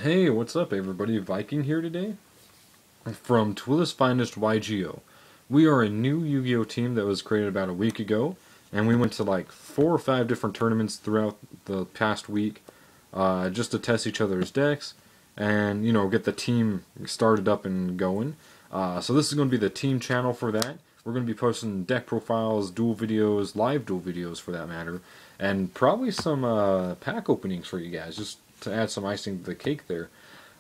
Hey, what's up everybody? Viking here today from Tooele's Finest YGO. We are a new Yu-Gi-Oh team that was created about a week ago, and we went to like 4 or 5 different tournaments throughout the past week just to test each other's decks and, get the team started up and going. So this is going to be the team channel for that. We're going to be posting deck profiles, duel videos, live duel videos for that matter, and probably some pack openings for you guys, just to add some icing to the cake there.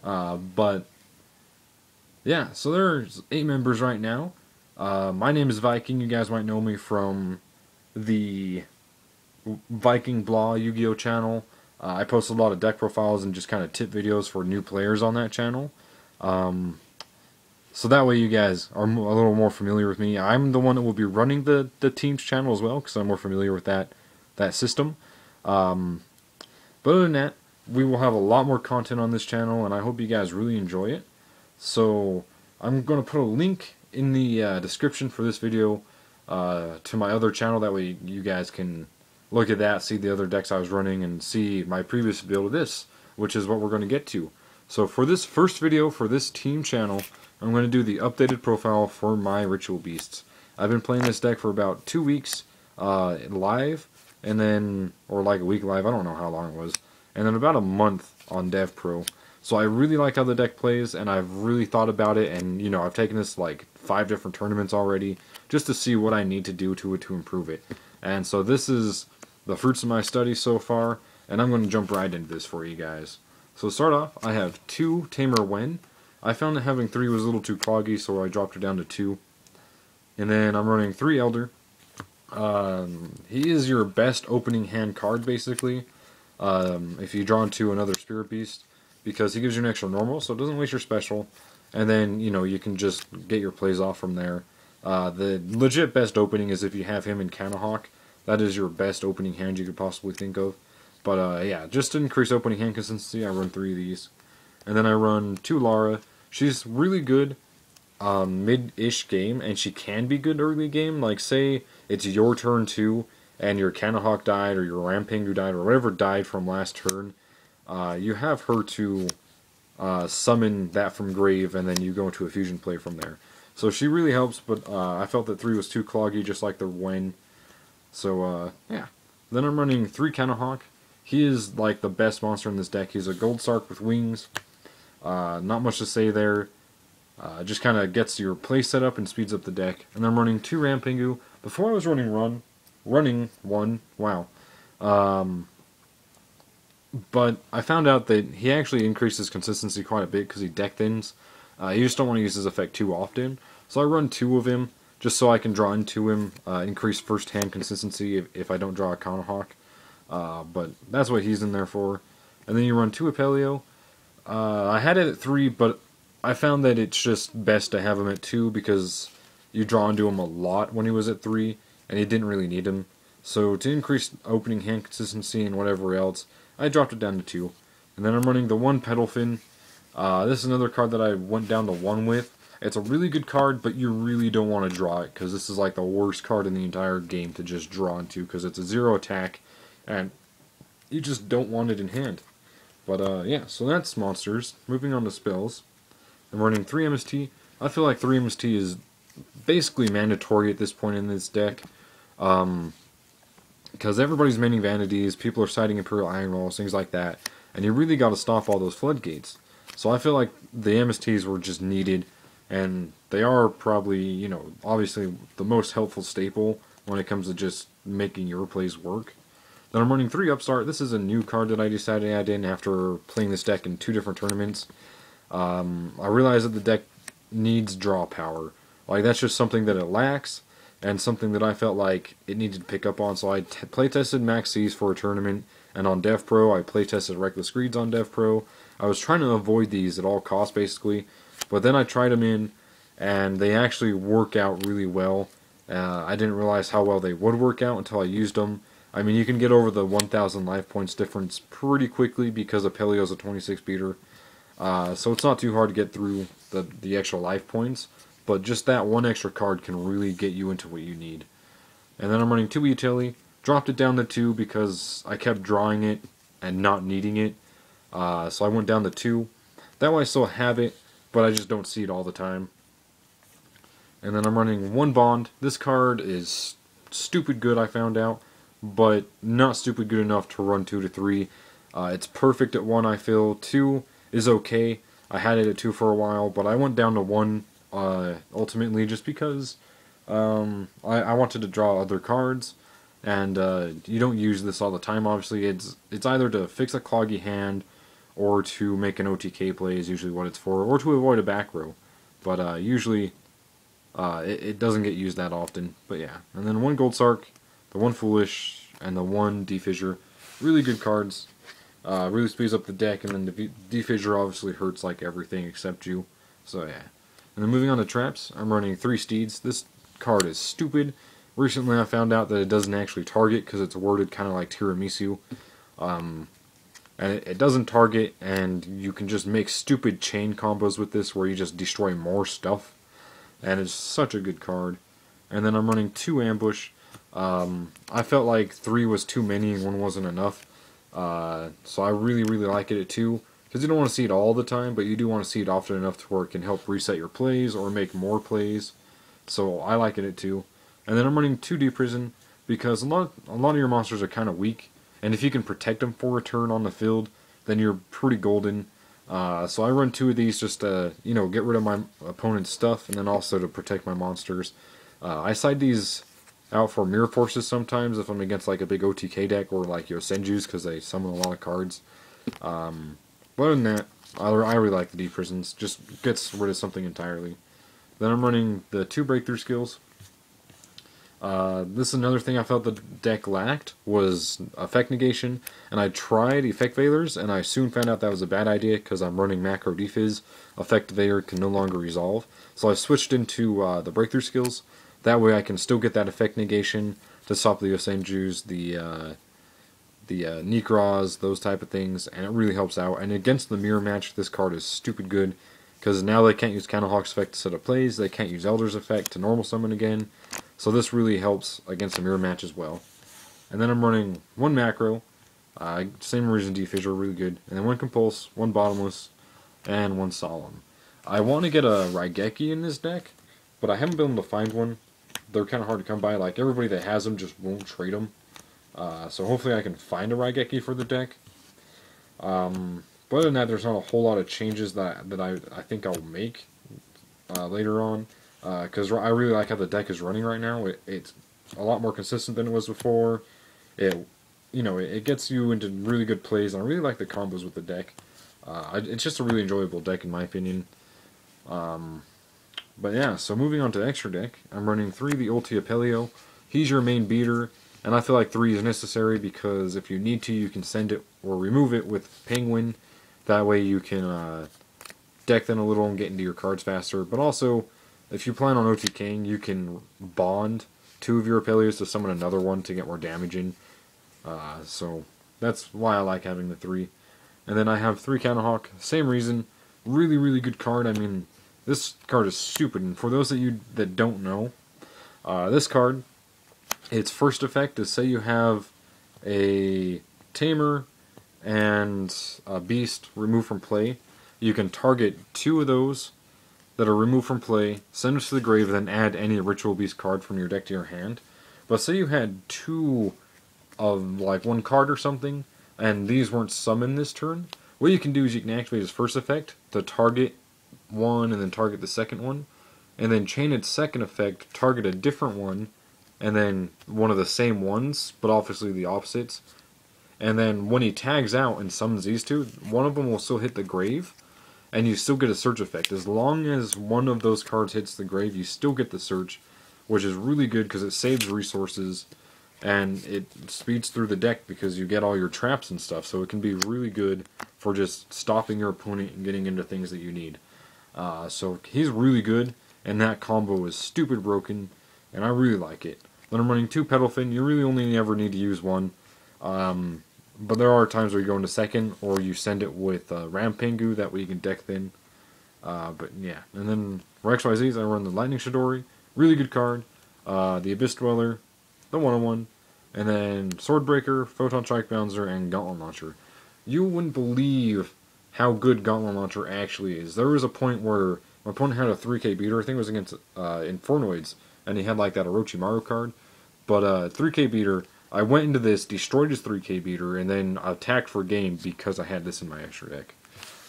But yeah, so there's 8 members right now. My name is Viking. You guys might know me from the Viking Blah Yu-Gi-Oh channel. I post a lot of deck profiles and just kind of tip videos for new players on that channel. So that way you guys are a little more familiar with me. I'm the one that will be running the team's channel as well, because I'm more familiar with that system. But other than that, we will have a lot more content on this channel, and I hope you guys really enjoy it. So I'm going to put a link in the description for this video to my other channel. That way you guys can look at that, see the other decks I was running, and see my previous build of this, which is what we're going to get to. So for this first video for this team channel, I'm going to do the updated profile for my Ritual Beasts. I've been playing this deck for about 2 weeks live, and then, or like a week live, I don't know how long it was, and then about a month on Dev Pro. So I really like how the deck plays, and I've really thought about it, and I've taken this like 5 different tournaments already, just to see what I need to do to it to improve it. And so this is the fruits of my studies so far, and I'm going to jump right into this for you guys. So to start off, I have 2 Tamer Wen. I found that having 3 was a little too cloggy, so I dropped it down to 2. And then I'm running 3 Elder. He is your best opening hand card, basically, if you draw into another Spirit Beast, because he gives you an extra normal, so it doesn't waste your special, and then, you can just get your plays off from there. The legit best opening is if you have him in Canahawk. That is your best opening hand you could possibly think of. But, yeah, just to increase opening hand consistency, I run 3 of these. And then I run 2 Lara. She's really good mid-ish game, and she can be good early game. Like, say it's your turn too, and your Canahawk died, or your Rampingu died, or whatever died from last turn. You have her to summon that from grave, and then you go into a fusion play from there. So she really helps, but I felt that 3 was too cloggy, just like the Wen. So, yeah. Then I'm running 3 Canahawk. He is like the best monster in this deck. He's a Gold Sark with wings. Not much to say there. Just kind of gets your play set up and speeds up the deck. And I'm running 2 Rampingu. Before I was running 1. Wow. But I found out that he actually increases consistency quite a bit because he deck thins. You just don't want to use his effect too often. So I run 2 of him just so I can draw into him, increase first hand consistency if I don't draw a Canahawk. But that's what he's in there for. And then you run 2 Apelio. I had it at 3, but I found that it's just best to have him at 2 because you draw into him a lot when he was at 3, and you didn't really need him. So to increase opening hand consistency and whatever else, I dropped it down to 2. And then I'm running the 1 Petalfin. This is another card that I went down to 1 with. It's a really good card, but you really don't want to draw it, because this is like the worst card in the entire game to just draw into, because it's a 0 attack, and you just don't want it in hand. But yeah, so that's monsters. Moving on to spells. I'm running 3 MST. I feel like 3 MST is basically mandatory at this point in this deck. Because everybody's maining vanities, people are citing Imperial Iron Walls, things like that. And you really got to stop all those floodgates. So I feel like the MSTs were just needed. And they are probably, obviously the most helpful staple when it comes to just making your plays work. Then I'm running 3 Upstart. This is a new card that I decided to add in after playing this deck in 2 different tournaments. I realized that the deck needs draw power. Like, that's just something that it lacks, and something that I felt like it needed to pick up on. So I playtested Max C's for a tournament, and on Dev Pro I playtested Reckless Greeds on Dev Pro. I was trying to avoid these at all costs, basically. But then I tried them in, and they actually work out really well. I didn't realize how well they would work out until I used them. I mean, you can get over the 1,000 life points difference pretty quickly because Apelio's a 26 beater. So it's not too hard to get through the extra life points. But just that one extra card can really get you into what you need. And then I'm running 2 Utility. Dropped it down to 2 because I kept drawing it and not needing it. So I went down to 2. That way I still have it, but I just don't see it all the time. And then I'm running 1 Bond. This card is stupid good, I found out, but not stupid good enough to run 2 to 3. It's perfect at 1, I feel. 2 is okay. I had it at 2 for a while, but I went down to 1 ultimately just because I wanted to draw other cards, and you don't use this all the time, obviously. It's either to fix a cloggy hand or to make an OTK play is usually what it's for, or to avoid a back row. But usually it doesn't get used that often. But yeah, and then 1 Gold Sark, the 1 Foolish, and the 1 Defissure. Really good cards. Really speeds up the deck, and then the Defissure obviously hurts like everything except you. So yeah. And then moving on to traps, I'm running 3 Steeds. This card is stupid. Recently I found out that it doesn't actually target because it's worded kind of like Tiramisu. And it doesn't target, and you can just make stupid chain combos with this where you just destroy more stuff. And it's such a good card. And then I'm running 2 Ambush. I felt like 3 was too many and 1 wasn't enough. So I really like it at 2. Because you don't want to see it all the time, but you do want to see it often enough to where it can help reset your plays or make more plays. So I like it at 2. And then I'm running 2 Deep Prison because a lot of your monsters are kind of weak. And if you can protect them for a turn on the field, then you're pretty golden. So I run 2 of these just to, get rid of my opponent's stuff, and then also to protect my monsters. I side these out for Mirror Forces sometimes if I'm against like a big OTK deck or like Senjus because they summon a lot of cards. But other than that, I really like the Deep Prisons. Just gets rid of something entirely. Then I'm running the 2 Breakthrough Skills. This is another thing I felt the deck lacked, was Effect Negation, and I tried Effect Veilers, and I soon found out that was a bad idea because I'm running Macro Defizz. Effect Veiler can no longer resolve, so I switched into the Breakthrough Skills. That way I can still get that Effect Negation to stop the Yosenjus, the Nekroz, those type of things, and it really helps out. And against the Mirror match, this card is stupid good, because now they can't use Candlehawk's effect to set up plays, they can't use Elder's effect to normal summon again, so this really helps against the Mirror match as well. And then I'm running 1 Macro, same reason Defissure, really good, and then 1 Compulse, 1 Bottomless, and 1 Solemn. I want to get a Raigeki in this deck, but I haven't been able to find one. They're kind of hard to come by, like everybody that has them just won't trade them. So hopefully I can find a Raigeki for the deck. But other than that, there's not a whole lot of changes that I think I'll make later on. Because I really like how the deck is running right now. It's a lot more consistent than it was before. It gets you into really good plays, and I really like the combos with the deck. It's just a really enjoyable deck in my opinion. But yeah, so moving on to extra deck, I'm running 3 the Ulti Apelio. He's your main beater, and I feel like 3 is necessary because if you need to, you can send it or remove it with Penguin. That way you can deck them a little and get into your cards faster. But also, if you plan on OTKing, you can bond 2 of your Apelios to summon another one to get more damage in. So that's why I like having the 3. And then I have 3 Candlehawk, same reason. Really good card. I mean, this card is stupid. And for those of you that don't know, this card, its first effect is, say you have a Tamer and a Beast removed from play. You can target 2 of those that are removed from play, send them to the grave, then add any Ritual Beast card from your deck to your hand. But say you had 2 of like 1 card or something, and these weren't summoned this turn, what you can do is you can activate his first effect to target one and then target the second one, and then chain its second effect, target a different one, and then one of the same ones, but obviously the opposites. And then when he tags out and summons these 2, one of them will still hit the grave, and you still get a search effect. As long as one of those cards hits the grave, you still get the search, which is really good because it saves resources, and it speeds through the deck because you get all your traps and stuff, so it can be really good for just stopping your opponent and getting into things that you need. So he's really good, and that combo is stupid broken, and I really like it. Then I'm running 2 Petalfin. You really only ever need to use 1. But there are times where you go into second, or you send it with Rampingu, that way you can deck thin. But yeah, and then for XYZs, I run the Lightning Shidori, really good card, the Abyss Dweller, the 101, and then Swordbreaker, Photon Strike Bouncer, and Gauntlet Launcher. you wouldn't believe how good Gauntlet Launcher actually is. There was a point where my opponent had a 3K beater. I think it was against Infernoids, and he had like that Orochimaru card. But 3K beater, I went into this, destroyed his 3K beater, and then attacked for game because I had this in my extra deck.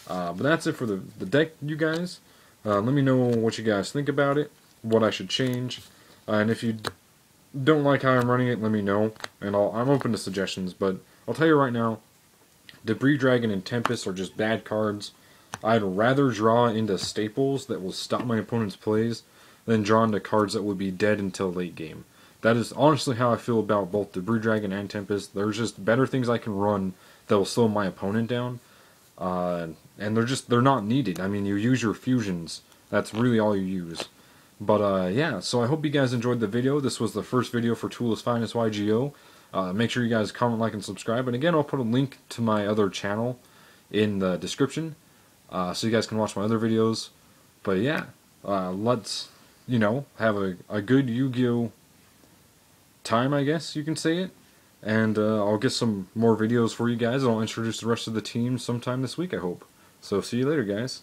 But that's it for the deck, you guys. Let me know what you guys think about it, what I should change, and if you don't like how I'm running it, let me know, and I'm open to suggestions. But I'll tell you right now, Debris Dragon and Tempest are just bad cards. I'd rather draw into staples that will stop my opponent's plays than draw into cards that would be dead until late game. That is honestly how I feel about both Debris Dragon and Tempest. There's just better things I can run that will slow my opponent down. And they're not needed. I mean, you use your fusions. That's really all you use. But yeah, so I hope you guys enjoyed the video. This was the first video for Tooele's Finest YGO. Make sure you guys comment, like, and subscribe. And again, I'll put a link to my other channel in the description, so you guys can watch my other videos. But yeah, let's, have a good Yu-Gi-Oh! Time, I guess you can say it. And I'll get some more videos for you guys, and I'll introduce the rest of the team sometime this week, I hope. So see you later, guys.